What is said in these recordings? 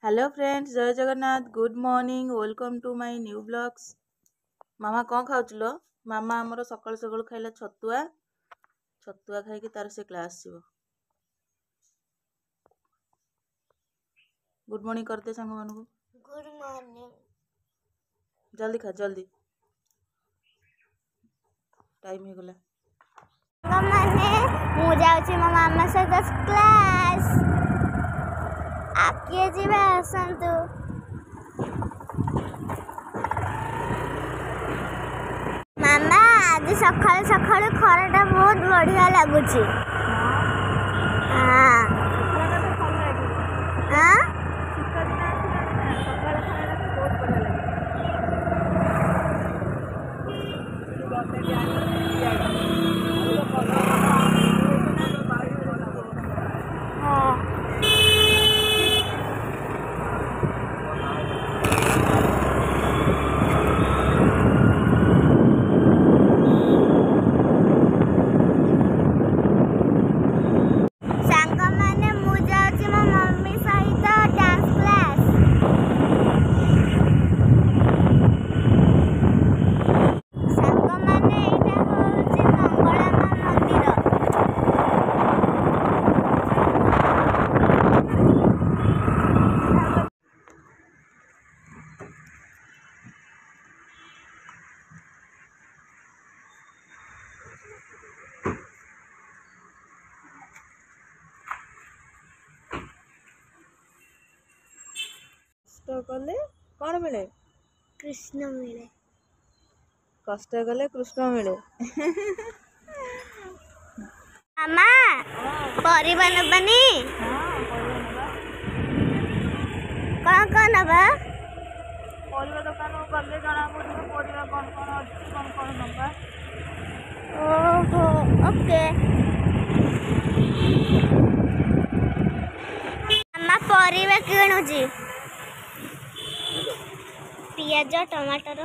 Hello friends, जय Jagannath. Good morning, welcome to my new blogs. मामा कौन खाऊल? मामा आमर सकाल सकाल खाइला छतुआ। छतुआ खाई तार से क्लास जीव। गुड मॉर्निंग करते सांग मान को। Good morning. जल्दी खा, जल्दी टाइम हो गला। माने मु जाउची मो मामा सहित क्लास। आकिए जीवा आसंतु। मामा आज सकाळ सकाळ खराटा बहुत बढ़िया लागुची। हां हां कष्ट कले कौन मिले? कृष्ण मिले। कष्ट कले कृष्ण मिले। मामा परिबा नबनी? कौन नबा? परिबा दुकान गले जना पड़िबो परिबा कौन अछि कौन नबा। ओहो ओके। मामा परिबा किणुची? पियाज टमाटर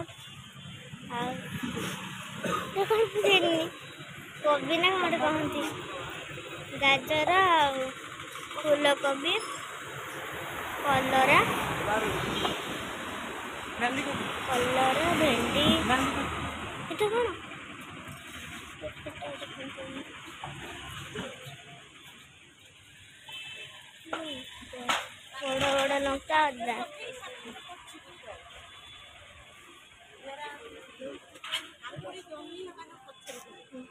कोबी ना कौन कहती गाजर फूलकोबी कलरा भेंडी एटा कौन बड़ा बड़ा लंका अदा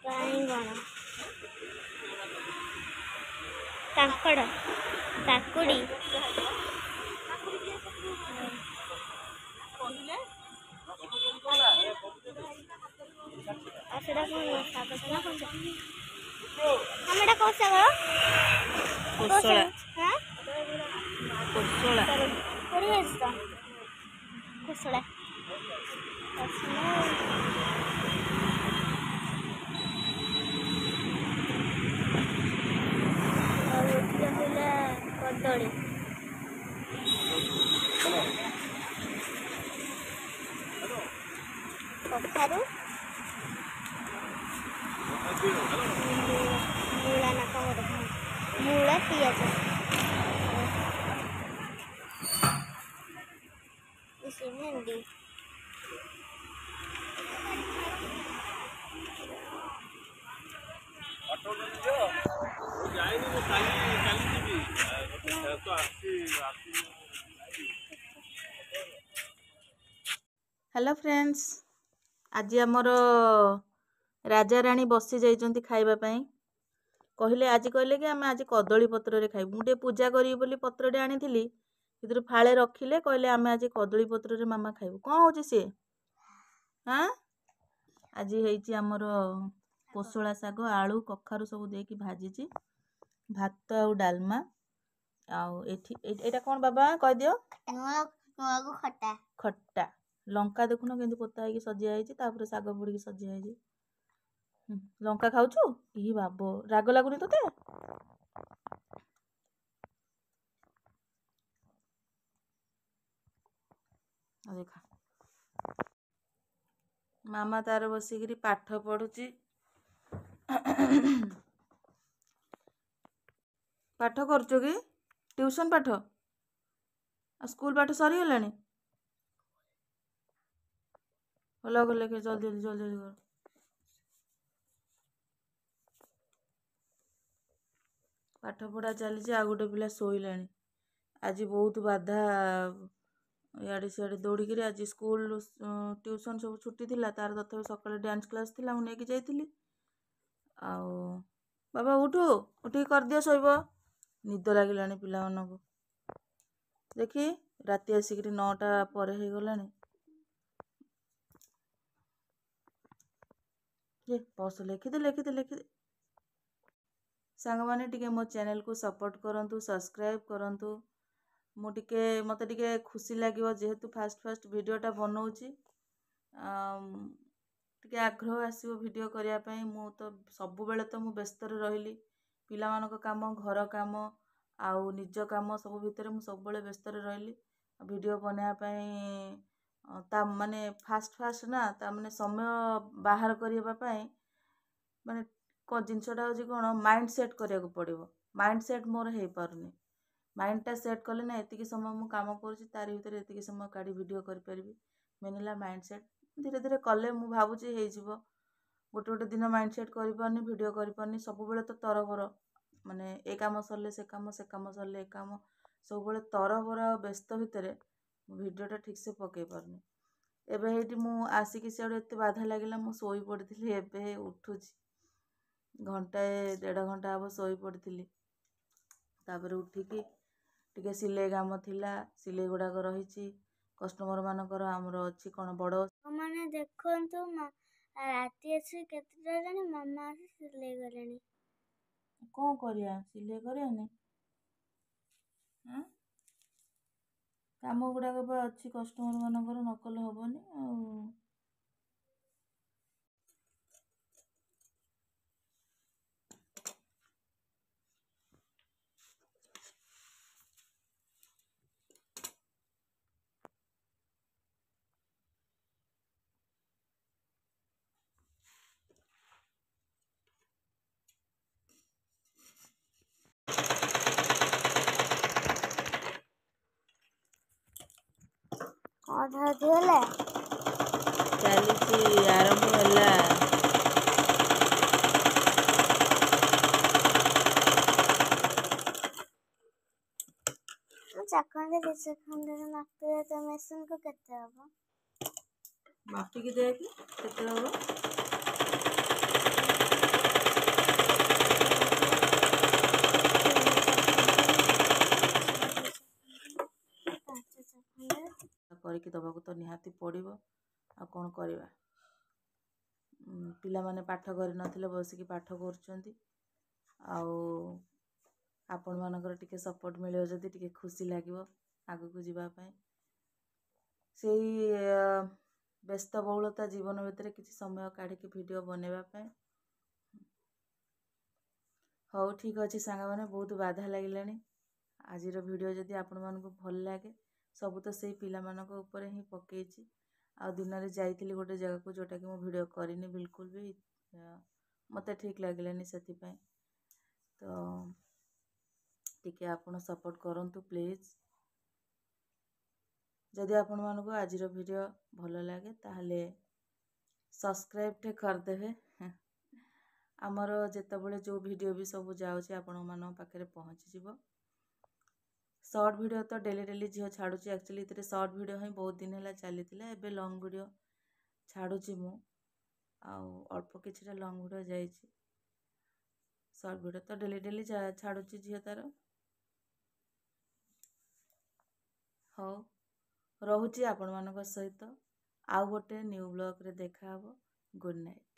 बाईगण काकड़ काकुड़ी सेटा कौन शाग ना कौन हम एटा कौन शाग कोसला हां कोसला कोड़ी है कोसला कदली कखारू मूला ना कौन मूला पियाज इसी भेंडी हेलो फ्रेंड्स, आज आमर राजा राणी बसी जाइछन्ति खाइबा पई। कहले आज कहले कि आमे आज कदली पत्र रे खाइबु। मुटे पूजा करी बोली पत्र रे आनिथिली, इधर फाळे रखिले कहले आमे आज कदली पत्र रे मामा खाइबु। कोन होची से? हां आज हेइची आमर कोसला साग आलू कखारू सब देकी भाजीची भात आ डालमा आ एटा कोन बाबा कह दियो? नुआ खट्टा खट्टा लंका देखुन केंति पोता है कि सजिया है तापर साग पड़ी कि सजिया है। लंका खाऊछु? ई बाबो राग लागुनी तोते? देखा मामा तार बसिकी पाठ पढ़ुची। पाठ करछु कि ट्यूशन पाठ? ଆଉ ସ୍କୁଲ ପାଠ ସରିଗଲାଣି? ଭଲ ଲେଖେ ଜଲ୍ଦି ଜଲ୍ଦି ଜଲ୍ଦି ଜଲ୍ଦି କର। ପାଠ ପଢ଼ା ଚାଲିଛି। ଆଉ ଗୋଟେ ପିଲା ଶୋଇଲାଣି। ଆଜି ବହୁତ ବାଧା, ଇଆଡ଼େ ସିଆଡ଼େ ଦୌଡ଼ିକିରି। ଆଜି ସ୍କୁଲ ଟ୍ୟୁସନ୍ ସବୁ ଛୁଟି ଥିଲା, ତାର ତଥାପି ସକାଳେ ଡ୍ୟାନ୍ସ କ୍ଲାସ୍ ଥିଲା, ମୁଁ ନେଇକି ଯାଇଥିଲି। ଆଉ ବାବା ଉଠିକି କରିଦିଅ, ଶୋଇବ। ନିଦ ଲାଗିଲାଣି ପିଲାମାନଙ୍କୁ। ଦେଖି ରାତି ଆସିକିରି 9ଟା ପରେ ହେଇଗଲାଣି। ବସ, ଲେଖିଦେ। ସାଙ୍ଗମାନେ ଟିକେ ମୋ ଚ୍ୟାନେଲକୁ ସପୋର୍ଟ କରନ୍ତୁ, ସବସ୍କ୍ରାଇବ୍ କରନ୍ତୁ। ମୋତେ ଟିକେ ଖୁସି ଲାଗିବ, ଯେହେତୁ ଫାଷ୍ଟ ଭିଡ଼ିଓଟା ବନଉଛି। ଟିକେ ଆଗ୍ରହ ଆସିବ ଭିଡ଼ିଓ କରିବା ପାଇଁ। ମୁଁ ତ ସବୁବେଳେ ମୁଁ ବ୍ୟସ୍ତରେ ରହିଲି। ପିଲାମାନଙ୍କ କାମ, ଘର କାମ ଆଉ ନିଜ କାମ ସବୁ ଭିତରେ ମୁଁ ସବୁବେଳେ ବ୍ୟସ୍ତରେ ରହିଲି। ଭିଡ଼ିଓ ବନେଇବା ପାଇଁ ତା ମାନେ ଫାଷ୍ଟ ନା, ତା ମାନେ ସମୟ ବାହାର କରିବା ପାଇଁ ମାନେ ଜିନିଷଟା ହେଉଛି କ'ଣ, ମାଇଣ୍ଡ ସେଟ୍ କରିବାକୁ ପଡ଼ିବ। ମାଇଣ୍ଡ ସେଟ୍ ମୋର ହେଇପାରୁନି। ମାଇଣ୍ଡଟା ସେଟ୍ କଲେ ନା, ଏତିକି ସମୟ ମୁଁ କାମ କରୁଛି, ତାରି ଭିତରେ ଏତିକି ସମୟ କାଢ଼ି ଭିଡ଼ିଓ କରିପାରିବି। ମେନ୍ ହେଲା ମାଇଣ୍ଡ ସେଟ୍। ଧୀରେ ଧୀରେ କଲେ ମୁଁ ଭାବୁଛି ହେଇଯିବ। ଗୋଟେ ଦିନ ମାଇଣ୍ଡ ସେଟ୍ କରିପାରୁନି, ଭିଡ଼ିଓ କରିପାରୁନି। ସବୁବେଳେ ତ ତରବର, ମାନେ ଏ କାମ ସରିଲେ ସେ କାମ, ସେ କାମ ସରିଲେ ଏ କାମ, ସବୁବେଳେ ତରବର ଆଉ ବ୍ୟସ୍ତ ଭିତରେ ଭିଡ଼ିଓଟା ଠିକ୍ସେ ପକେଇ ପାରୁନି। ଏବେ ହେଇଠି ମୁଁ ଆସିକି ସିଆଡ଼ୁ ଏତେ ବାଧା ଲାଗିଲା, ମୁଁ ଶୋଇ ପଡ଼ିଥିଲି। ଏବେ ଉଠୁଛି, ଘଣ୍ଟାଏ 1.5 ଘଣ୍ଟା ହେବ ଶୋଇ ପଡ଼ିଥିଲି। ତାପରେ ଉଠିକି ଟିକେ ସିଲେଇ କାମ ଥିଲା, ସିଲେଇ ଗୁଡ଼ାକ ରହିଛି। କଷ୍ଟମର ମାନଙ୍କର ଆମର ଅଛି କ'ଣ ବଡ଼। ମାନେ ଦେଖନ୍ତୁ, ରାତି ଆସି କେତେଟା ହେଲାଣି, ମାମା ଆସି ସିଲେଇ କଲେଣି। କ'ଣ କରିବା, ସିଲେଇ କରିବାନି? କାମ ଗୁଡ଼ାକ ବା ଅଛି କଷ୍ଟମର ମାନଙ୍କର, ନକଲେ ହବନି। ଆଉ ଅଧା ହେଲା, ଚାଲିଛି, ଆରମ୍ଭ ହେଲା। ଚାଖଣ୍ଡେ 2 ସେକେଣ୍ଡରେ ମାପିଲେ ତ ମେସିନ୍କୁ କେତେ ହବ? ମାପିକି ଦେଖ କେତେ ହବ। କରିକି ଦେବାକୁ ତ ନିହାତି ପଡ଼ିବ। ଆଉ କ'ଣ କରିବା। ପିଲାମାନେ ପାଠ କରିନଥିଲେ, ବସିକି ପାଠ କରୁଛନ୍ତି। ଆଉ ଆପଣମାନଙ୍କର ଟିକେ ସପୋର୍ଟ ମିଳିବ ଯଦି ଟିକେ ଖୁସି ଲାଗିବ ଆଗକୁ ଯିବା ପାଇଁ। ସେଇ ବ୍ୟସ୍ତବହୁଳତା ଜୀବନ ଭିତରେ କିଛି ସମୟ କାଢ଼ିକି ଭିଡ଼ିଓ ବନେଇବା ପାଇଁ। ହଉ, ଠିକ୍ ଅଛି ସାଙ୍ଗମାନେ, ବହୁତ ବାଧା ଲାଗିଲାଣି। ଆଜିର ଭିଡ଼ିଓ ଯଦି ଆପଣମାନଙ୍କୁ ଭଲ ଲାଗେ, ସବୁ ତ ସେଇ ପିଲାମାନଙ୍କ ଉପରେ ହିଁ ପକେଇଛି। ଆଉ ଦିନରେ ଯାଇଥିଲି ଗୋଟେ ଜାଗାକୁ, ଯେଉଁଟାକି ମୁଁ ଭିଡ଼ିଓ କରିନି ବିଲକୁଲ ବି, ମୋତେ ଠିକ୍ ଲାଗିଲାନି। ସେଥିପାଇଁ ତ ଟିକେ ଆପଣ ସପୋର୍ଟ କରନ୍ତୁ ପ୍ଲିଜ୍। ଯଦି ଆପଣମାନଙ୍କୁ ଆଜିର ଭିଡ଼ିଓ ଭଲ ଲାଗେ, ତାହେଲେ ସବସ୍କ୍ରାଇବ୍ଟେ କରିଦେବେ। ଆମର ଯେତେବେଳେ ଯେଉଁ ଭିଡ଼ିଓ ବି ସବୁ ଯାଉଛି ଆପଣମାନଙ୍କ ପାଖରେ ପହଞ୍ଚିଯିବ। ସର୍ଟ ଭିଡ଼ିଓ ତ ଡେଲି ଝିଅ ଛାଡ଼ୁଛି। ଆକ୍ଚୁଆଲି ଏଥିରେ ସର୍ଟ ଭିଡ଼ିଓ ହିଁ ବହୁତ ଦିନ ହେଲା ଚାଲିଥିଲା। ଏବେ ଲଙ୍ଗ୍ ଭିଡ଼ିଓ ଛାଡ଼ୁଛି ମୁଁ। ଆଉ ଅଳ୍ପ କିଛିଟା ଲଙ୍ଗ୍ ଭିଡ଼ିଓ ଯାଇଛି। ସର୍ଟ ଭିଡ଼ିଓ ତ ଡେଲି ଛାଡ଼ୁଛି ଝିଅ ତାର। ହଉ, ରହୁଛି ଆପଣମାନଙ୍କ ସହିତ। ଆଉ ଗୋଟେ ନ୍ୟୁ ବ୍ଲଗ୍ରେ ଦେଖାହବ। Good night.